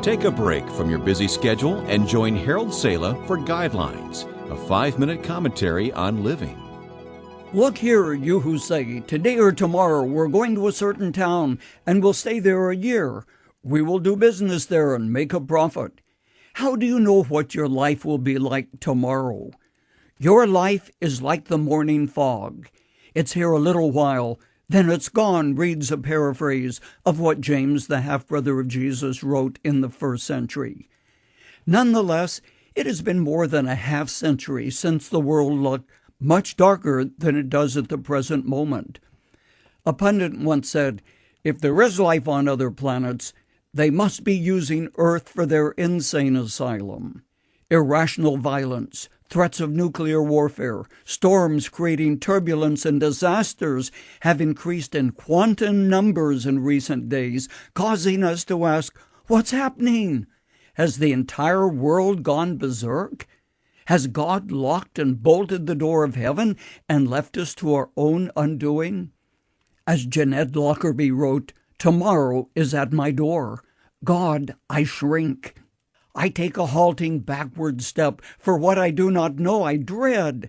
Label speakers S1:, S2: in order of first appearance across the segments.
S1: Take a break from your busy schedule and join Harold Sala for Guidelines, a 5-minute commentary on living.
S2: Look here, you who say, today or tomorrow we're going to a certain town and we'll stay there a year. We will do business there and make a profit. How do you know what your life will be like tomorrow? Your life is like the morning fog. It's here a little while, then it's gone, reads a paraphrase of what James, the half-brother of Jesus, wrote in the 1st century. Nonetheless, it has been more than a half-century since the world looked much darker than it does at the present moment. A pundit once said, if there is life on other planets, they must be using Earth for their insane asylum. Irrational violence, threats of nuclear warfare, storms creating turbulence, and disasters have increased in quantum numbers in recent days, causing us to ask, what's happening? Has the entire world gone berserk? Has God locked and bolted the door of heaven and left us to our own undoing? As Jeanette Lockerbie wrote, tomorrow is at my door. God, I shrink. I take a halting backward step, for what I do not know I dread.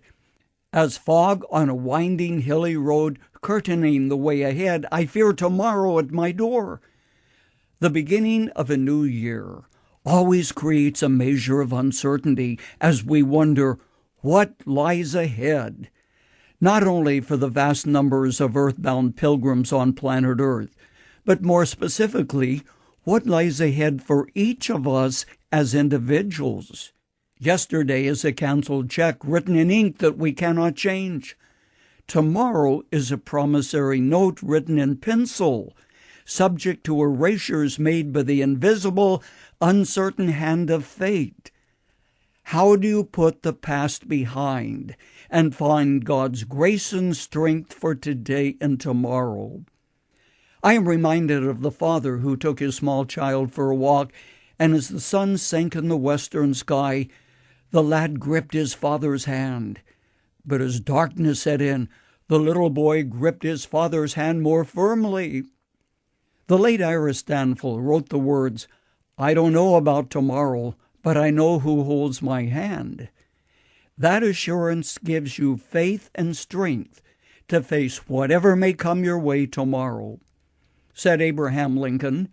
S2: As fog on a winding hilly road curtaining the way ahead, I fear tomorrow at my door. The beginning of a new year always creates a measure of uncertainty as we wonder what lies ahead, not only for the vast numbers of earthbound pilgrims on planet Earth, but more specifically, what lies ahead for each of us as individuals. Yesterday is a canceled check written in ink that we cannot change. Tomorrow is a promissory note written in pencil, subject to erasures made by the invisible, uncertain hand of fate. How do you put the past behind and find God's grace and strength for today and tomorrow? I am reminded of the father who took his small child for a walk, and as the sun sank in the western sky, the lad gripped his father's hand. But as darkness set in, the little boy gripped his father's hand more firmly. The late Irrational wrote the words, I don't know about tomorrow, but I know who holds my hand. That assurance gives you faith and strength to face whatever may come your way tomorrow. Said Abraham Lincoln,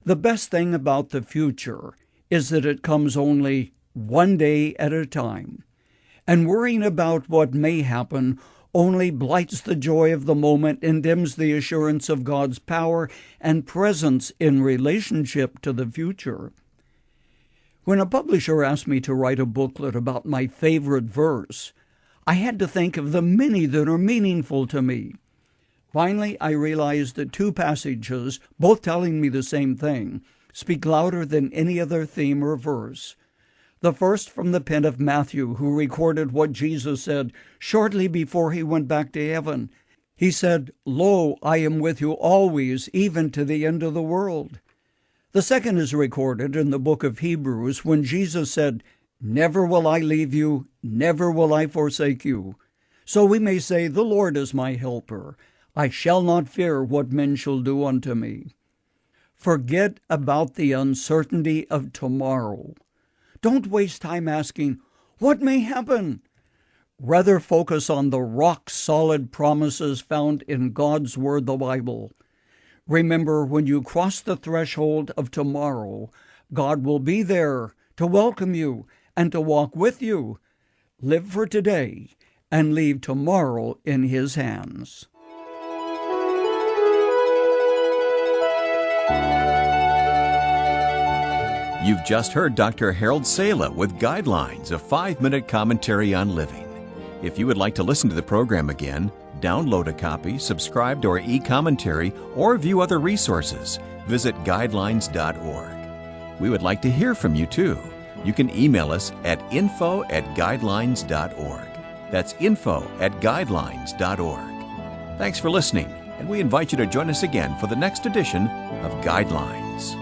S2: the best thing about the future is that it comes only one day at a time, and worrying about what may happen only blights the joy of the moment and dims the assurance of God's power and presence in relationship to the future. When a publisher asked me to write a booklet about my favorite verse, I had to think of the many that are meaningful to me. Finally, I realized that 2 passages, both telling me the same thing, speak louder than any other theme or verse. The first from the pen of Matthew, who recorded what Jesus said shortly before he went back to heaven. He said, Lo, I am with you always, even to the end of the world. The second is recorded in the book of Hebrews when Jesus said, Never will I leave you, never will I forsake you. So we may say, The Lord is my helper. I shall not fear what men shall do unto me. Forget about the uncertainty of tomorrow. Don't waste time asking, what may happen? Rather focus on the rock-solid promises found in God's Word, the Bible. Remember, when you cross the threshold of tomorrow, God will be there to welcome you and to walk with you. Live for today and leave tomorrow in His hands.
S1: You've just heard Dr. Harold Sala with Guidelines, a 5-minute commentary on living. If you would like to listen to the program again, download a copy, subscribe to our e-commentary, or view other resources, visit guidelines.org. We would like to hear from you too. You can email us at info@guidelines.org. That's info@guidelines.org. Thanks for listening, and we invite you to join us again for the next edition of Guidelines.